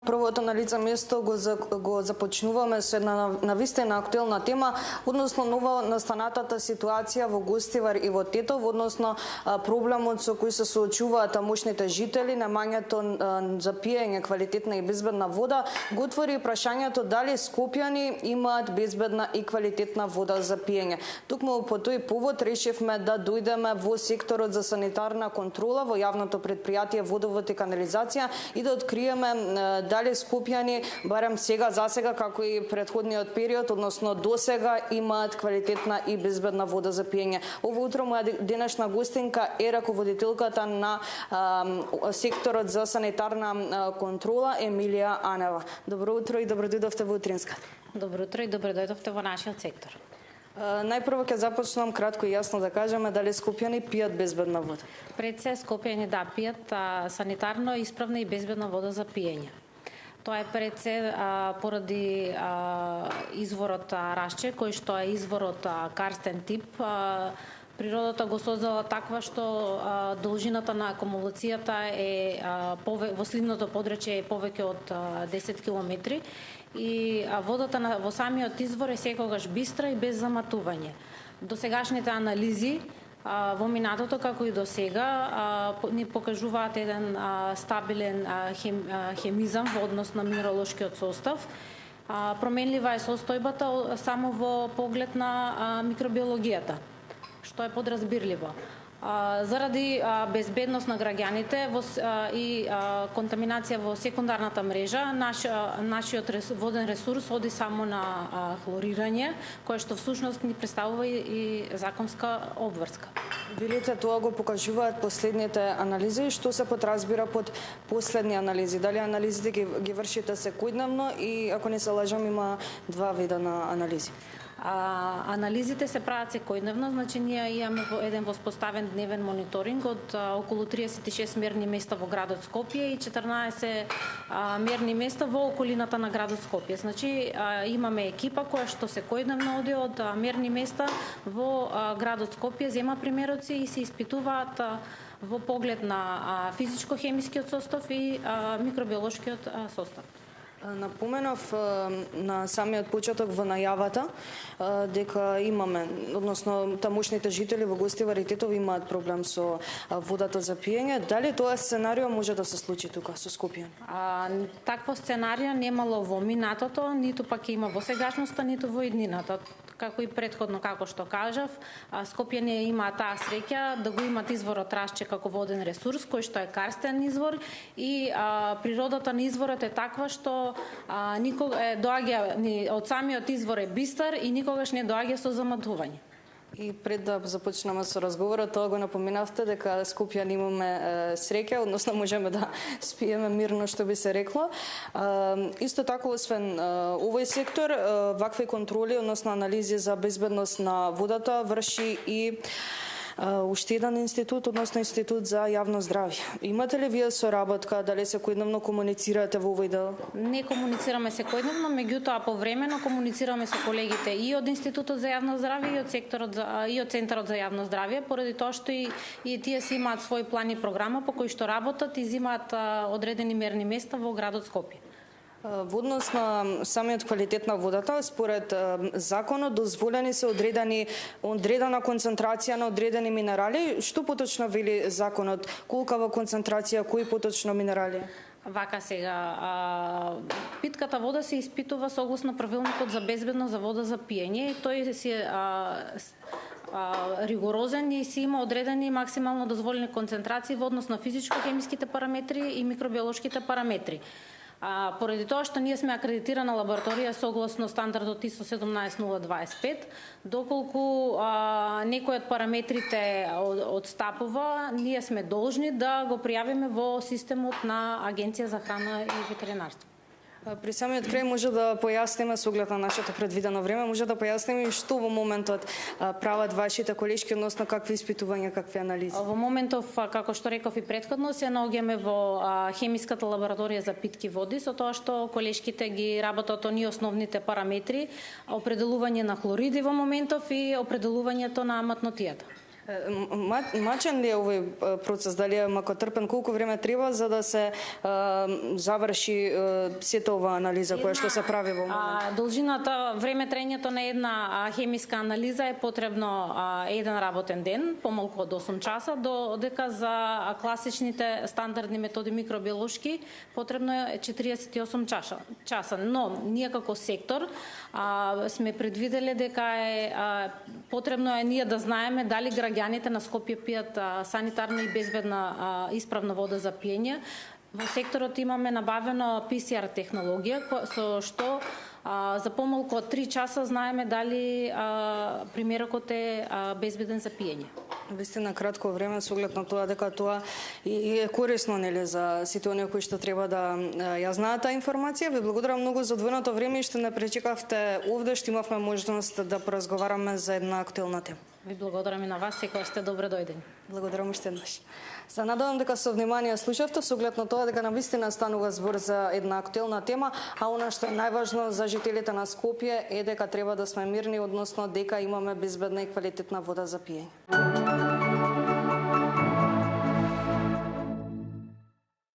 Првото на лице место го започнуваме со една навистина актуелна тема, односно нова настанатата ситуација во Гостивар и во Тетово, односно проблемот со кој се соочуваат тамошните жители, немањето за пиење квалитетна и безбедна вода, го отвори прашањето дали скопјани имаат безбедна и квалитетна вода за пиење. Токму по тој повод решивме да дојдеме во секторот за санитарна контрола во јавното претпријатие Водовод и канализација и да откриеме дали скопјани, барем сега, засега, како и претходниот период, односно досега, имаат квалитетна и безбедна вода за пиење. Ово утро моја денешна гостинка е раководителката на секторот за санитарна контрола Емилија Анева. Добро утро и добро дојдовте во Утринска. Добро утро и добро дојдовте во нашиот сектор. Најпрво ќе започнам кратко и јасно да кажеме дали скопјани пијат безбедна вода. Пред се скопјани да пијат санитарно исправна и безбедна вода за пиење. Тоа е пред се поради изворот Рашче, кој што е изворот карстен тип. Природата го создала таква што должината на акумулацијата е во сливното подречје е повеќе од 10 километри и водата во самиот извор е секогаш бистра и без заматување. Досегашните анализи во минатото, како и до сега, ни покажуваат еден стабилен хемизам во однос на минералошкиот состав. Променлива е состојбата само во поглед на микробиологијата, што е подразбирливо. Заради безбедност на граѓаните и контаминација во секундарната мрежа, нашиот воден ресурс оди само на хлорирање, кое што всушност ни представува и законска обврска. Велите, тоа го покажуваат последните анализи. Што се подразбира под последни анализи? Дали анализите ги вршите секојдневно и, ако не се лажам, има два вида на анализи? Анализите се прават секојдневно, значи ние имаме еден воспоставен дневен мониторинг од околу 36 мерни места во градот Скопје и 14 мерни места во околината на градот Скопје. Значи имаме екипа која што секојдневно оди од мерни места во градот Скопје, зема примероци и се испитуваат во поглед на физичко-хемискиот состав и микробиолошкиот состав. Напоменав на самиот почеток во најавата дека имаме, односно тамошните жители во Гостивар и Тетово имаат проблем со водата за пиење. Дали тоа сценарио може да се случи тука со Скопје? Такво сценарио немало во минатото, ниту пак има во сегашноста, ниту во иднината. Како и претходно, како што кажав, Скопјани имаат таа среќа да го имат изворот Рашче како воден ресурс, кој што е карстен извор и природата на изворот е таква што доаѓа од самиот извор е бистар и никогаш не доаѓа со заматување. И пред да започнеме со разговорот, тоа го напоменавте дека Скопјани имаме среќа, односно можеме да спиеме мирно, што би се рекло. Исто така, освен овој сектор, вакви контроли, односно анализи за безбедност на водата врши и уште еден институт, односно Институт за јавно здравје. Имате ли вие соработка, дали секојдневно комуницирате во овој дел? Не комуницираме секојдневно, меѓутоа повремено комуницираме со колегите и од Институтот за јавно здравје и од Центарот за јавно здравје, поради тоа што и тие си имаат свој план и програма по кој што работат и земаат одредени мерни места во градот Скопје. Во однос на самиот квалитет на водата, според законот дозволени се одредена концентрација на одредени минерали. Што поточно вели законот? Колкава концентрација, кои поточно минерали? Вака сега, питката вода се испитува согласно правилникот за безбедност за вода за пиење и тој се ригорозен и си има одредени максимално дозволени концентрации во однос на физичко-хемиските параметри и микробиолошките параметри. Поради тоа што ние сме акредитирана лабораторија согласно стандардот ISO 17025, доколку некој од параметрите одстапува, ние сме должни да го пријавиме во системот на Агенција за храна и ветеринарство. При самиот крај може да појасниме со оглед на нашето предвидено време, може да појасниме и што во моментот прават вашите колешки, односно какви испитувања, какви анализи? Во моментов, како што реков и претходно, се наоѓаме во хемиската лабораторија за питки води, со тоа што колешките ги работат оние основните параметри, определување на хлориди во моментов и определувањето на матнотијата. Мачен ли е овој процес? Дали е макотрпен? Колку време треба за да се заврши сета ова анализа која што се прави во момент? Должината, време траењето на една хемиска анализа е потребно еден работен ден, помалку од 8 часа, додека за класичните стандардни методи микробиолошки потребно е 48 часа. Но ние како сектор сме предвиделе дека е потребно е ние да знаеме дали граѓаните на Скопје пијат санитарна и безбедна исправна вода за пиење. Во секторот имаме набавено PCR технологија со што за помалку од 3 часа знаеме дали примерокот е безбеден за пиење. Вистина кратко време со оглед на тоа дека тоа и е корисно нели за сите оние кои што треба да ја знаат таа информација. Ви благодарам многу за одвоеното време и што не пречекавте овде, што имавме можност да поразговараме за една актуелна тема. Ви благодарам и на вас, секогаш сте добре дојдени. Благодарам уште еднаш. Се надевам дека со внимание слушавте со оглед на тоа дека навистина станува збор за една актуелна тема, а она што е најважно за жителите на Скопје е дека треба да сме мирни, односно дека имаме безбедна и квалитетна вода за пиење.